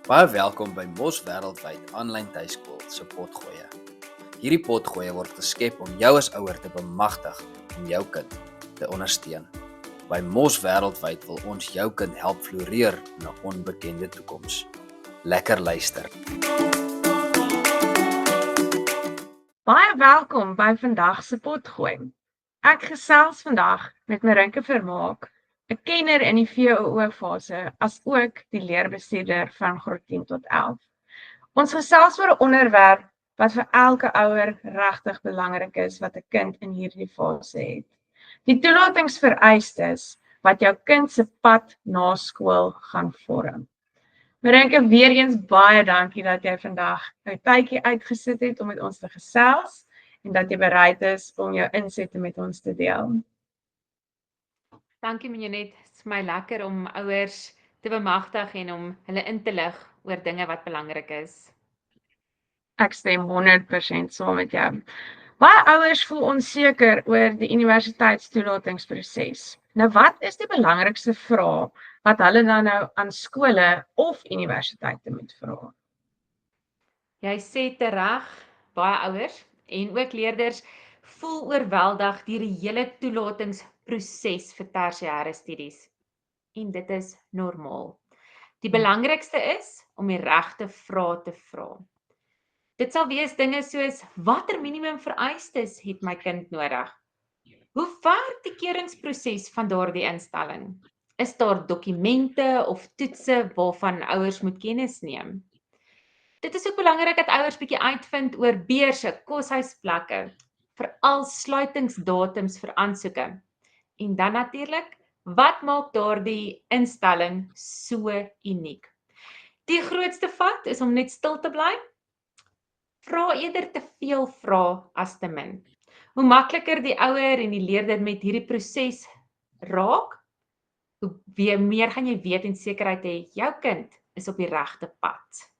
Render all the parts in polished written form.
Baie welkom by Mos Wêreldwyd aanlyn tuiskool se potgoeie. Hierdie potgoeie word geskep om jou as ouer te bemagtig om jou kind te ondersteun. By Mos Wêreldwyd wil ons jou kind help floreer in 'n onbekende toekoms. Lekker luister. Baie welkom by vandag se potgooi. Ek gesels vandag met Marinke Vermaak, 'n kenner in die VOO-fase, as ook die leerbestuurder van graad 10 tot 11. Ons gesels oor 'n onderwerp wat vir elke ouer regtig belangrik is wat 'n kind in hierdie fase het. Die toelatingsvereistes wat jou kind se pad na skool gaan vorm. Marinke, weer eens baie dankie dat jy vandag 'n tydjie uitgesit het om met ons te gesels en dat jy bereid is om jou insette met ons te deel. Dankie Minjonet, dit is my lekker om ouers te bemagtig en om hulle in te lig oor dinge wat belangrik is. Ek stem 100% saam met jou. Baie ouers voel onseker oor die universiteitstoelatingsproses. Nou, wat is die belangrikste vrae wat hulle dan nou aan skole of universiteite moet vra? Jy sê tereg, baie ouers en ook leerders voel oorweldig deur die hele toelatingsproses vir tersiêre studies. En dit is normaal. Die belangrikste is om die regte vrae te vra. Dit sal wees dinge soos: watter minimum vereistes het my kind nodig? Hoe werk die keuringsproses van daardie instelling? Is daar dokumente of toetse waarvan ouers moet kennis neem? Dit is ook belangrik dat ouers bietjie uitvind oor beurse, koshuisplekke, veral sluitingsdatums vir aansoeke. En dan natuurlik, wat maak daardie instelling so uniek? Die grootste fout is om net stil te bly. Vra eerder te veel vrae as te min. Hoe makliker die ouer en die leerder met hierdie proses raak, hoe meer gaan jy weet en sekerheid hê jou kind is op die regte pad.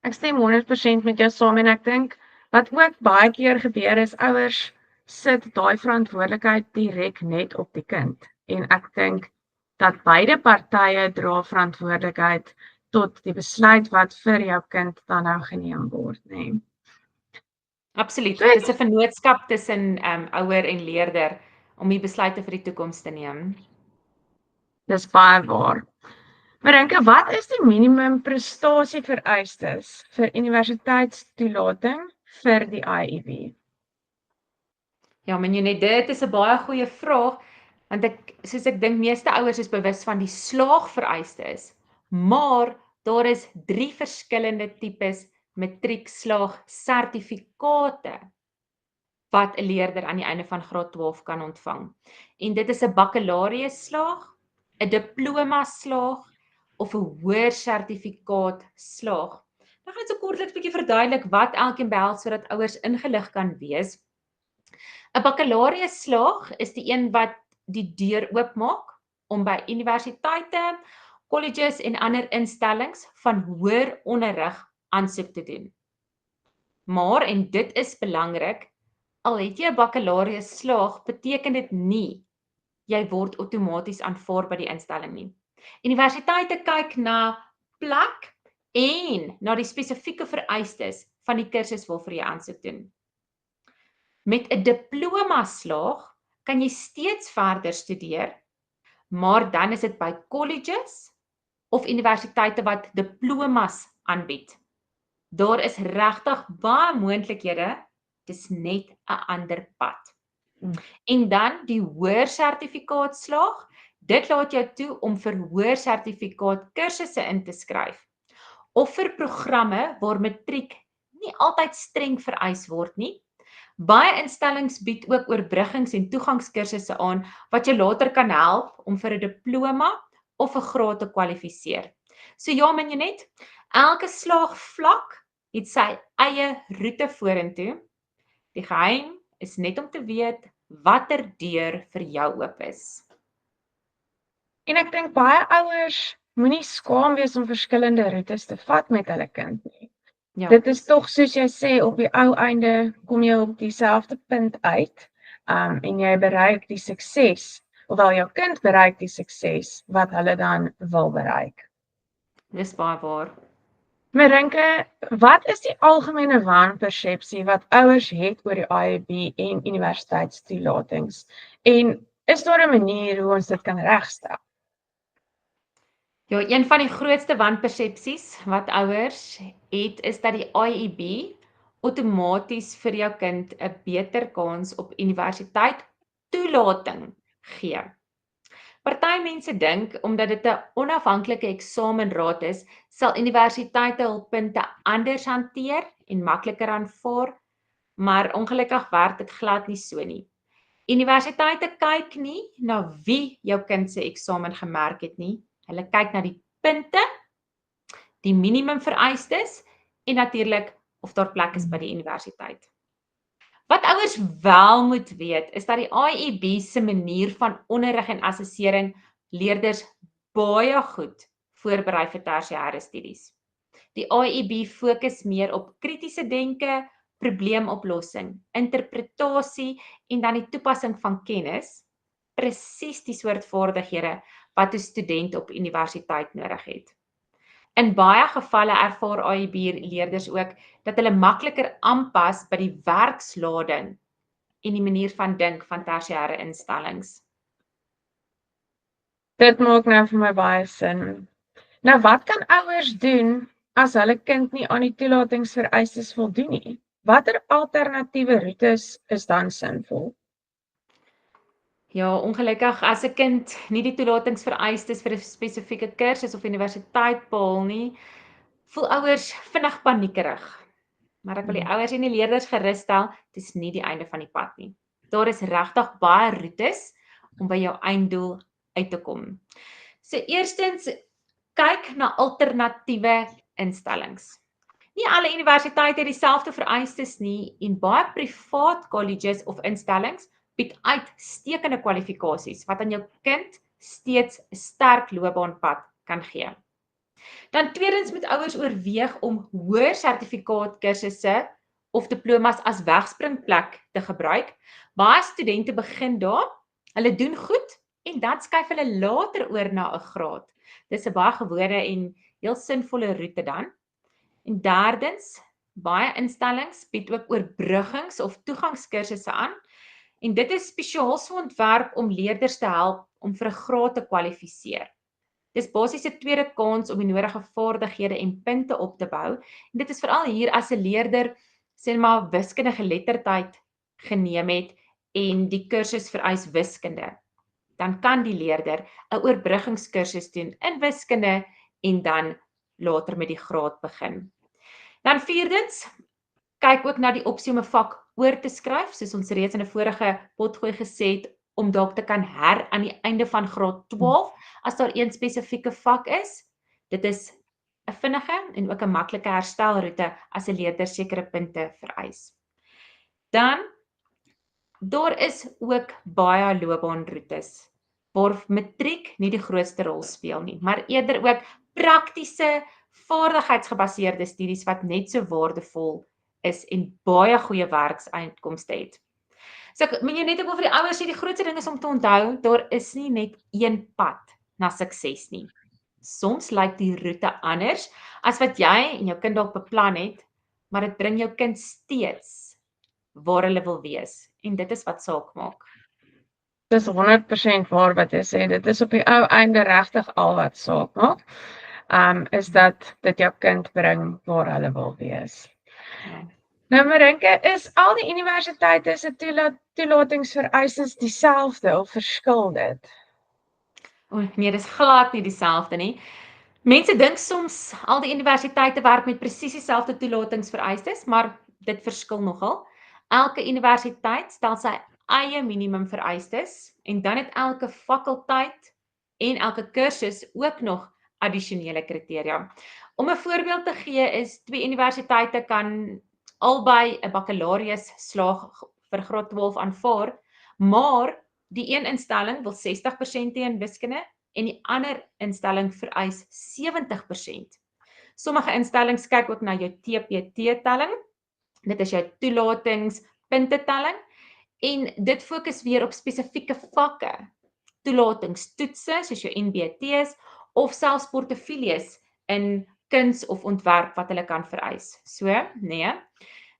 Ek stem 100% met jou saam en ek dink wat ook baie keer gebeur is ouers sit daai verantwoordelikheid direk net op die kind. En ek dink dat beide partye dra verantwoordelikheid tot die besluit wat vir jou kind dan nou geneem word, nê. Absoluut. Dit is 'n vennootskap tussen ouer en leerder om die besluite vir die toekoms te neem. Dis baie waar. Marinke, wat is die minimum prestasievereistes vir universiteitstoelating vir die IEB? Ja, Minjonet, dit is 'n baie goeie vraag, want ek dink meeste ouers is bewus van die slaagvereistes, maar daar is 3 verskillende tipes matriekslaagsertifikate wat 'n leerder aan die einde van graad 12 kan ontvang. En dit is 'n bakkalaureusslaag, 'n diplomaslaag of 'n hoër sertifikaat slaag. Nou gaan ek so kortliks bietjie verduidelik wat elkeen behels sodat ouers ingelig kan wees. 'n Bakkalaureusslaag is die een wat die deur oopmaak om by universiteite, colleges en ander instellings van hoër onderrig aansoek te doen. Maar, en dit is belangrik, al het jy 'n bakkalaureusslaag, beteken dit nie jy word outomaties aanvaar by die instelling nie. Universiteite kyk na plek en na die spesifieke vereistes van die kursus waarvoor jy aansoek doen. Met 'n diplomaslaag kan jy steeds verder studeer, maar dan is dit by colleges of universiteite wat diplomas aanbied. Daar is regtig baie moontlikhede, dis net 'n ander pad. En dan die hoër sertifikaatslaag, dit laat jou toe om vir hoër sertifikaat kursusse in te skryf of vir programme waar matriek nie altyd streng vereis word nie. Baie instellings bied ook oorbruggings- en toegangskursusse aan wat jou later kan help om vir 'n diploma of 'n graad te kwalifiseer. So ja, Minjonet, elke slaagvlak het sy eie roete vorentoe. Die geheim is net om te weet watter deur vir jou oop is. En ek dink baie ouers moenie skaam wees om verskillende roetes te vat met hulle kind nie. Ja. Dit is tog soos jy sê, op die ou einde kom jy op dieselfde punt uit, en jy bereik die sukses, ofwel jou kind bereik die sukses wat hulle dan wil bereik. Dis baie waar. Marinke, wat is die algemene wanpersepsie wat ouers het oor die IEB en universiteitstoelatings? En is daar 'n manier hoe ons dit kan regstel? Ja, een van die grootste wanpersepsies wat ouers het, is dat die IEB outomaties vir jou kind 'n beter kans op universiteit toelating gee. Party mense dink omdat dit 'n onafhanklike eksamenraad is, sal universiteite hul punte anders hanteer en makliker aanvaar, maar ongelukkig werk dit glad nie so nie. Universiteite kyk nie na wie jou kind se eksamen gemerk het nie. Hulle kyk na die punte, die minimum vereistes en natuurlik of daar plek is by die universiteit. Wat ouers wel moet weet, is dat die IEB se manier van onderrig en assessering leerders baie goed voorberei vir tersiêre studies. Die IEB fokus meer op kritiese denke, probleemoplossing, interpretasie en dan die toepassing van kennis, presies die soort vaardighede wat 'n student op universiteit nodig het. In baie gevalle ervaar IEB leerders ook dat hulle makliker aanpas by die werkslading en die manier van dink van tersiêre instellings. Dit maak nou vir my baie sin. Nou wat kan ouers doen as hulle kind nie aan die toelatingsvereistes voldoen nie? Watter alternatiewe roetes is dan sinvol? Ja, ongelukkig as 'n kind nie die toelatingsvereistes vir 'n spesifieke kursus of universiteit behaal nie, voel ouers vinnig paniekerig. Maar ek wil die ouers en die leerders gerus stel, dit is nie die einde van die pad nie. Daar is regtig baie roetes om by jou einddoel uit te kom. So eerstens, kyk na alternatiewe instellings. Nie alle universiteite het dieselfde vereistes nie en baie privaat colleges of instellings bied uitstekende kwalifikasies wat aan jou kind steeds 'n sterk loopbaanpad kan gee. Dan tweedens moet ouers oorweeg om hoër sertifikaatkursusse of diplomas as wegspringplek te gebruik. Baie studente begin daar, hulle doen goed en dan skuif hulle later oor na 'n graad. Dis 'n baie gewone en heel sinvolle roete dan. En derdens, baie instellings bied ook oorbruggings of toegangskursusse aan. En dit is spesiaal so ontwerp om leerders te help om vir 'n graad te kwalifiseer. Dis basies 'n tweede kans om die nodige vaardighede en punte op te bou. En dit is veral hier as 'n leerder sê maar wiskundige geletterdheid geneem het en die kursus vereis wiskunde. Dan kan die leerder 'n oorbruggingskursus doen in wiskunde en dan later met die graad begin. Dan vierdens, kyk ook na die opsie om 'n vak oor te skryf, soos ons reeds in 'n vorige potgooi gesê het, om dalk te kan aan die einde van graad 12, as daar een spesifieke vak is. Dit is 'n vinnige en ook 'n maklike herstelroete as 'n leerder sekere punte vereis. Dan, daar is ook baie loopbaanroetes, waar matriek nie die grootste rol speel nie, maar eerder ook praktiese, vaardigheidsgebaseerde studies wat net so waardevol is en baie goeie werksuitkomste het. So ek moet jou net ook vir die ouers sê, die grootste ding is om te onthou, daar is nie net een pad na sukses nie. Soms lyk die roete anders as wat jy en jou kind dalk beplan het, maar dit bring jou kind steeds waar hulle wil wees. En dit is wat saak maak. Dis 100% waar wat jy sê. Dit is op die ou einde regtig al wat saak maak. Is dat dit jou kind bring waar hulle wil wees. Ja. Nou Marinke, is al die universiteite se toelatingsvereistes dieselfde of verskil dit? Nee, dis glad nie dieselfde nie. Mense dink soms al die universiteite werk met presies dieselfde toelatingsvereistes, maar dit verskil nogal. Elke universiteit stel sy eie minimum vereistes en dan het elke fakulteit en elke kursus ook nog addisionele kriteria. Om 'n voorbeeld te gee is 2 universiteite kan albei 'n bakalaureus slaag vir graad 12 aanvaar, maar die een instelling wil 60% hê in wiskunde en die ander instelling vereis 70%. Sommige instellings kyk ook na jou TPT-telling. Dit is jou toelatingspuntetelling en dit fokus weer op spesifieke vakke. Toelatingstoetse soos jou NBT's of selfs portefeuilles in kuns of ontwerp wat hulle kan vereis. So, nee,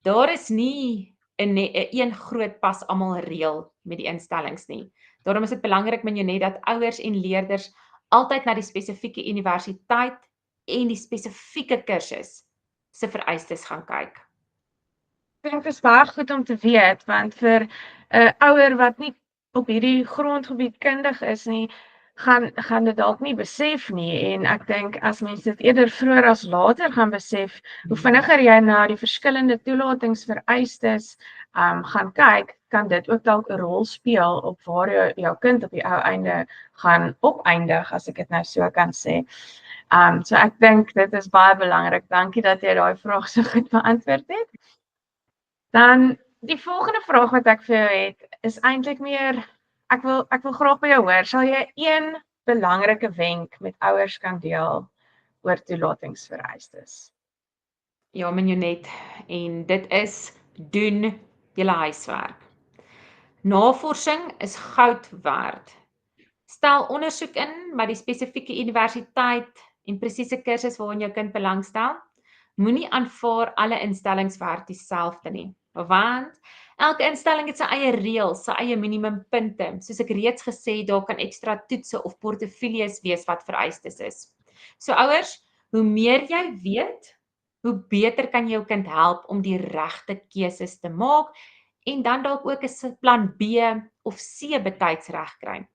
daar is nie 'n een groot pas almal reël met die instellings nie. Daarom is dit belangrik net dat ouers en leerders altyd na die spesifieke universiteit en die spesifieke kursus se vereistes gaan kyk. Ek dink dit is baie goed om te weet, want vir 'n ouer wat nie op hierdie grondgebied kundig is nie, gaan dit dalk nie besef nie. En ek dink as mense dit eerder vroeër as later gaan besef, hoe vinniger jy na die verskillende toelatingsvereistes gaan kyk, kan dit ook dalk 'n rol speel op waar jou kind op die ou einde gaan opeindig, as ek dit nou so kan sê. So ek dink dit is baie belangrik. Dankie dat jy daai vraag so goed beantwoord het. Dan die volgende vraag wat ek vir jou het, is eintlik meer, ek wil graag by jou hoor, sal jy een belangrike wenk met ouers kan deel oor toelatingsvereistes? Ja, Minjonet, en dit is doen julle huiswerk. Navorsing is goud werd. Stel ondersoek in by die spesifieke universiteit en presiese kursus waarin jou kind belangstel. Moenie aanvaar alle instellings werk dieselfde nie, want elke instelling het sy eie reëls, sy eie minimumpunte. Soos ek reeds gesê, daar kan ekstra toetse of portefeuilles wees wat vereistes is. So ouers, hoe meer jy weet, hoe beter kan jy jou kind help om die regte keuses te maak en dan dalk ook 'n plan B of C betyds reg kry.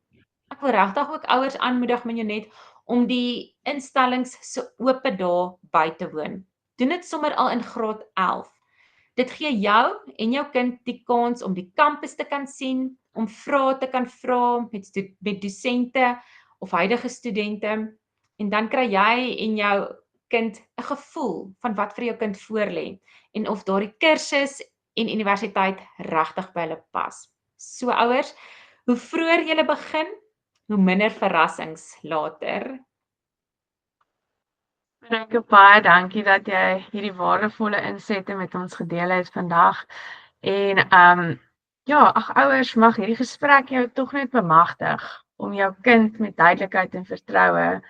Ek wil regtig ook ouers aanmoedig, Minjonet, om die instellings se oop dae by te woon. Doen dit sommer al in graad 11. Dit gee jou en jou kind die kans om die kampus te kan sien, om vrae te kan vra met dosente of huidige studente, en dan kry jy en jou kind 'n gevoel van wat vir jou kind voorlê en of daardie kursus en universiteit regtig by hulle pas. So ouers, hoe vroeër jy begin, hoe minder verrassings later. Baie dankie dat jy hierdie waardevolle insette met ons gedeel het vandag. En ja, ouers, mag hierdie gesprek jou tog net bemagtig om jou kind met duidelikheid en vertroue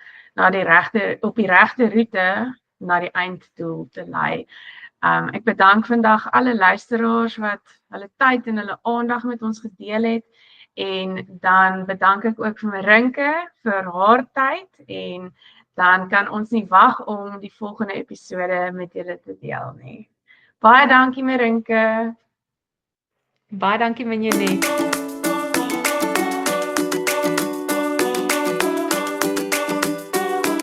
op die regte roete na die einddoel te lei. Ek bedank vandag alle luisteraars wat hulle tyd en hulle aandag met ons gedeel het. En dan bedank ek ook vir Marinke vir haar tyd, en dan kan ons nie wag om die volgende episode met julle te deel nie. Baie dankie, Marinke. Baie dankie, Minjonet.